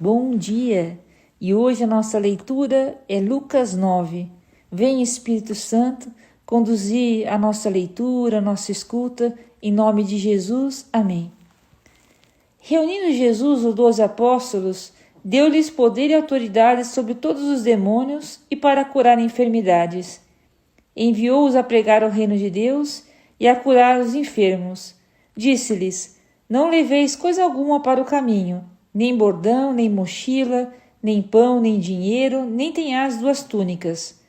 Bom dia! E hoje a nossa leitura é Lucas 9. Vem Espírito Santo conduzir a nossa leitura, a nossa escuta, em nome de Jesus. Amém. Reunindo Jesus os 12 apóstolos, deu-lhes poder e autoridade sobre todos os demônios e para curar enfermidades. Enviou-os a pregar o reino de Deus e a curar os enfermos. Disse-lhes: Não leveis coisa alguma para o caminho, nem bordão, nem mochila, nem pão, nem dinheiro, nem tenhais 2 túnicas.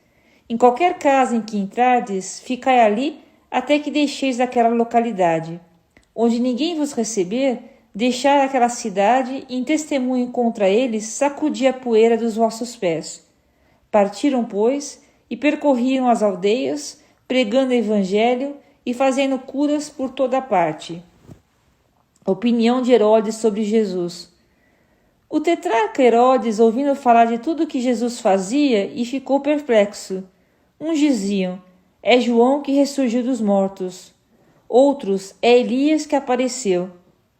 Em qualquer casa em que entrardes, ficai ali até que deixeis aquela localidade. Onde ninguém vos receber, deixai aquela cidade e em testemunho contra eles sacudi a poeira dos vossos pés. Partiram, pois, e percorriam as aldeias, pregando o evangelho e fazendo curas por toda parte. Opinião de Herodes sobre Jesus. O tetrarca Herodes, ouvindo falar de tudo o que Jesus fazia, e ficou perplexo. Uns diziam: é João que ressurgiu dos mortos. Outros: é Elias que apareceu.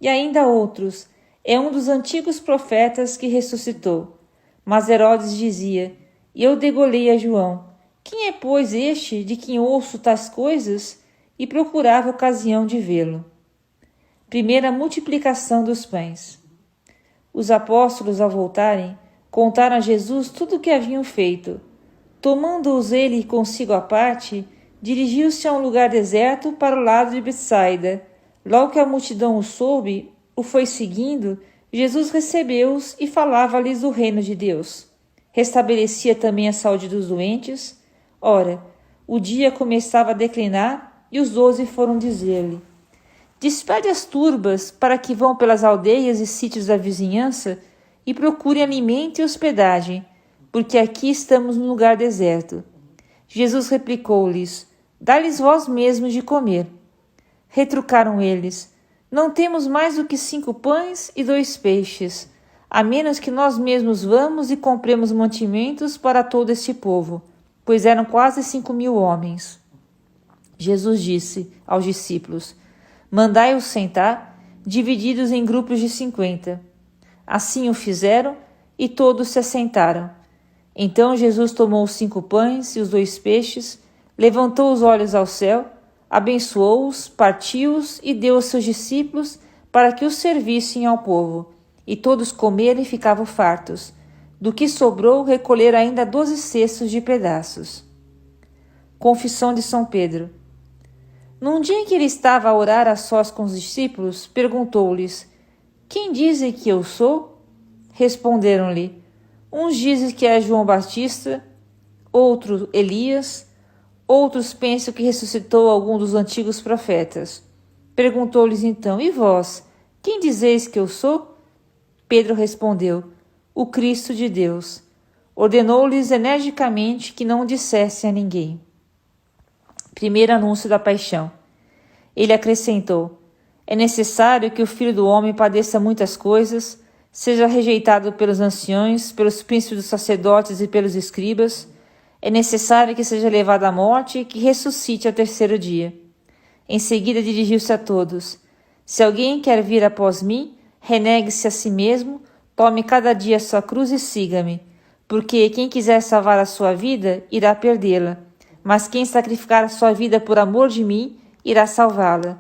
E ainda outros: é um dos antigos profetas que ressuscitou. Mas Herodes dizia: eu degolei a João. Quem é, pois, este de quem ouço tais coisas? E procurava ocasião de vê-lo. Primeira multiplicação dos pães. Os apóstolos, ao voltarem, contaram a Jesus tudo o que haviam feito. Tomando-os ele consigo à parte, dirigiu-se a um lugar deserto para o lado de Betsaida. Logo que a multidão o soube, o foi seguindo, Jesus recebeu-os e falava-lhes do reino de Deus. Restabelecia também a saúde dos doentes. Ora, o dia começava a declinar e os 12 foram dizer-lhe: despede as turbas para que vão pelas aldeias e sítios da vizinhança e procurem alimento e hospedagem, porque aqui estamos num lugar deserto. Jesus replicou-lhes: dá-lhes vós mesmos de comer. Retrucaram eles: não temos mais do que 5 pães e 2 peixes, a menos que nós mesmos vamos e compremos mantimentos para todo este povo, pois eram quase 5.000 homens. Jesus disse aos discípulos: mandai-os sentar, divididos em grupos de 50. Assim o fizeram, e todos se assentaram. Então Jesus tomou os 5 pães e os 2 peixes, levantou os olhos ao céu, abençoou-os, partiu-os e deu aos seus discípulos para que os servissem ao povo. E todos comeram e ficavam fartos. Do que sobrou, recolheram ainda 12 cestos de pedaços. Confissão de São Pedro. Num dia em que ele estava a orar a sós com os discípulos, perguntou-lhes: quem dizem que eu sou? Responderam-lhe: uns dizem que é João Batista, outros Elias, outros pensam que ressuscitou algum dos antigos profetas. Perguntou-lhes então: e vós, quem dizeis que eu sou? Pedro respondeu: o Cristo de Deus. Ordenou-lhes energicamente que não dissessem a ninguém. Primeiro anúncio da paixão. Ele acrescentou: é necessário que o Filho do Homem padeça muitas coisas, seja rejeitado pelos anciões, pelos príncipes dos sacerdotes e pelos escribas. É necessário que seja levado à morte e que ressuscite ao 3º dia. Em seguida dirigiu-se a todos: se alguém quer vir após mim, renegue-se a si mesmo, tome cada dia a sua cruz e siga-me, porque quem quiser salvar a sua vida, irá perdê-la. Mas quem sacrificar a sua vida por amor de mim, irá salvá-la.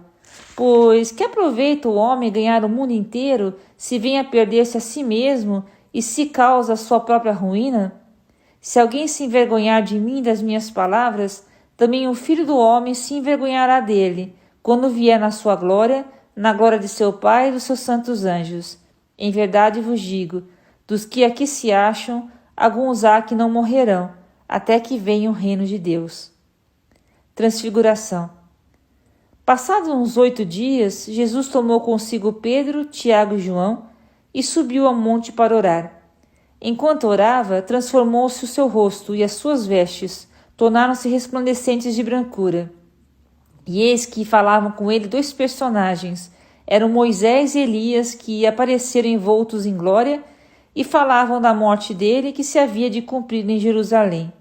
Pois que aproveita o homem ganhar o mundo inteiro, se vem a perder-se a si mesmo e se causa a sua própria ruína? Se alguém se envergonhar de mim e das minhas palavras, também o Filho do Homem se envergonhará dele, quando vier na sua glória, na glória de seu Pai e dos seus santos anjos. Em verdade vos digo, dos que aqui se acham, alguns há que não morrerão, até que venha o reino de Deus. Transfiguração. Passados uns 8 dias, Jesus tomou consigo Pedro, Tiago e João e subiu ao monte para orar. Enquanto orava, transformou-se o seu rosto e as suas vestes tornaram-se resplandecentes de brancura. E eis que falavam com ele 2 personagens, eram Moisés e Elias, que apareceram envoltos em glória e falavam da morte dele que se havia de cumprir em Jerusalém.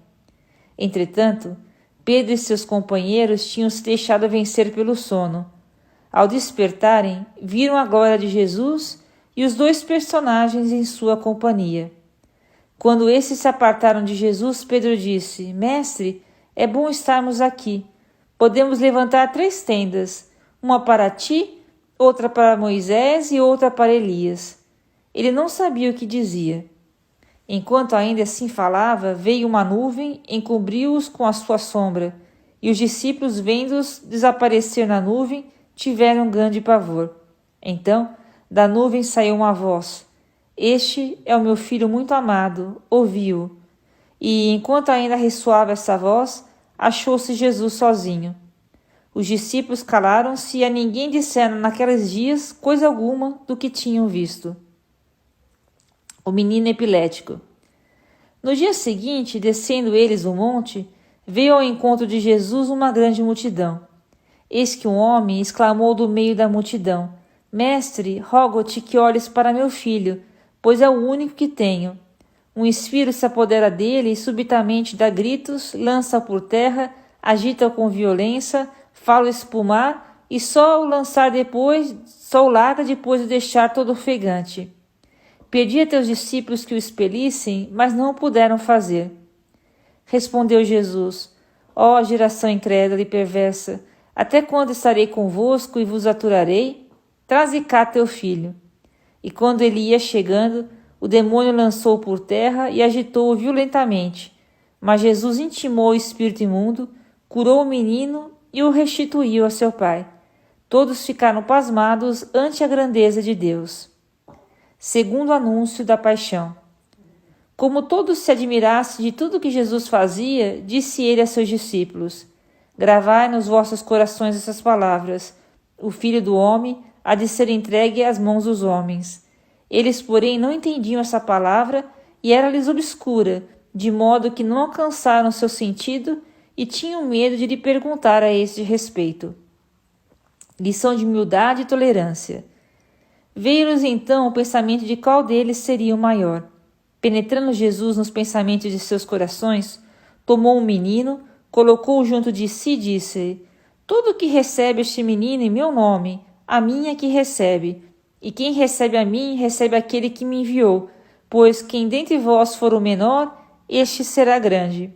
Entretanto, Pedro e seus companheiros tinham se deixado vencer pelo sono. Ao despertarem, viram a glória de Jesus e os 2 personagens em sua companhia. Quando esses se apartaram de Jesus, Pedro disse: Mestre, é bom estarmos aqui. Podemos levantar 3 tendas, uma para ti, outra para Moisés e outra para Elias. Ele não sabia o que dizia. Enquanto ainda assim falava, veio uma nuvem, encobriu-os com a sua sombra, e os discípulos, vendo-os desaparecer na nuvem, tiveram grande pavor. Então, da nuvem saiu uma voz: Este é o meu filho muito amado, ouvi-o. E, enquanto ainda ressoava essa voz, achou-se Jesus sozinho. Os discípulos calaram-se e a ninguém disseram naqueles dias coisa alguma do que tinham visto. O menino epilético. No dia seguinte, descendo eles o monte, veio ao encontro de Jesus uma grande multidão. Eis que um homem exclamou do meio da multidão: Mestre, rogo-te que olhes para meu filho, pois é o único que tenho. Um espírito se apodera dele e subitamente dá gritos, lança-o por terra, agita-o com violência, fala espumar e só o larga depois de deixar todo ofegante. Pedi a teus discípulos que o expelissem, mas não o puderam fazer. Respondeu Jesus: Ó geração incrédula e perversa, até quando estarei convosco e vos aturarei? Traze cá teu filho. E quando ele ia chegando, o demônio lançou-o por terra e agitou-o violentamente. Mas Jesus intimou o espírito imundo, curou o menino e o restituiu a seu pai. Todos ficaram pasmados ante a grandeza de Deus. Segundo anúncio da paixão. Como todos se admirassem de tudo que Jesus fazia, disse ele a seus discípulos: Gravai nos vossos corações essas palavras: O Filho do Homem há de ser entregue às mãos dos homens. Eles, porém, não entendiam essa palavra e era-lhes obscura, de modo que não alcançaram seu sentido e tinham medo de lhe perguntar a este respeito. Lição de humildade e tolerância. Veio-lhes então o pensamento de qual deles seria o maior. Penetrando Jesus nos pensamentos de seus corações, tomou um menino, colocou-o junto de si e disse: Tudo o que recebe este menino em meu nome, a mim é que recebe. E quem recebe a mim, recebe aquele que me enviou, pois quem dentre vós for o menor, este será grande.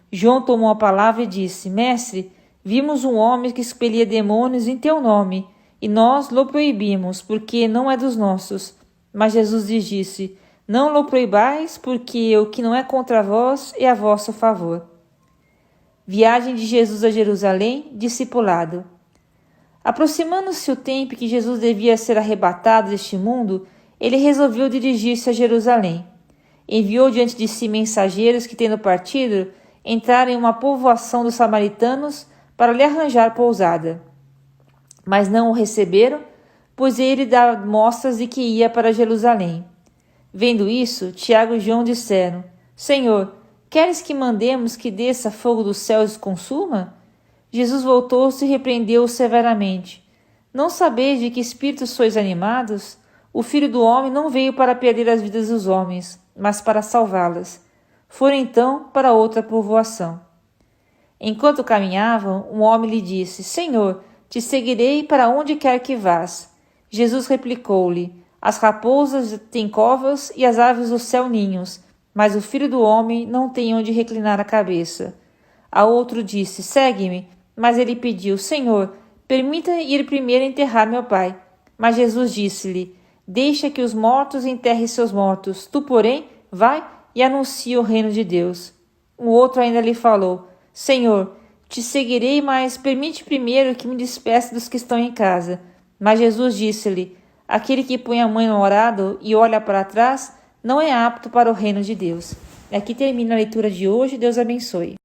João tomou a palavra e disse: Mestre, vimos um homem que expelia demônios em teu nome, e nós lhe proibimos, porque não é dos nossos. Mas Jesus lhes disse: Não lhe proibais, porque o que não é contra vós é a vosso favor. Viagem de Jesus a Jerusalém, discipulado. Aproximando-se o tempo que Jesus devia ser arrebatado deste mundo, ele resolveu dirigir-se a Jerusalém. Enviou diante de si mensageiros que, tendo partido, entraram em uma povoação dos samaritanos para lhe arranjar pousada. Mas não o receberam, pois ele dava mostras de que ia para Jerusalém. Vendo isso, Tiago e João disseram: Senhor, queres que mandemos que desça fogo do céu e os consuma? Jesus voltou-se e repreendeu-os severamente. Não sabeis de que espírito sois animados? O Filho do Homem não veio para perder as vidas dos homens, mas para salvá-las. Foram então para outra povoação. Enquanto caminhavam, um homem lhe disse: Senhor, te seguirei para onde quer que vás. Jesus replicou-lhe: As raposas têm covas e as aves do céu ninhos, mas o Filho do Homem não tem onde reclinar a cabeça. A outro disse: Segue-me. Mas ele pediu: Senhor, permita ir primeiro enterrar meu pai. Mas Jesus disse-lhe: Deixa que os mortos enterrem seus mortos. Tu, porém, vai e anuncia o reino de Deus. O outro ainda lhe falou: Senhor, te seguirei, mas permite primeiro que me despeça dos que estão em casa. Mas Jesus disse-lhe: Aquele que põe a mão no arado e olha para trás não é apto para o reino de Deus. Aqui termina a leitura de hoje. Deus abençoe.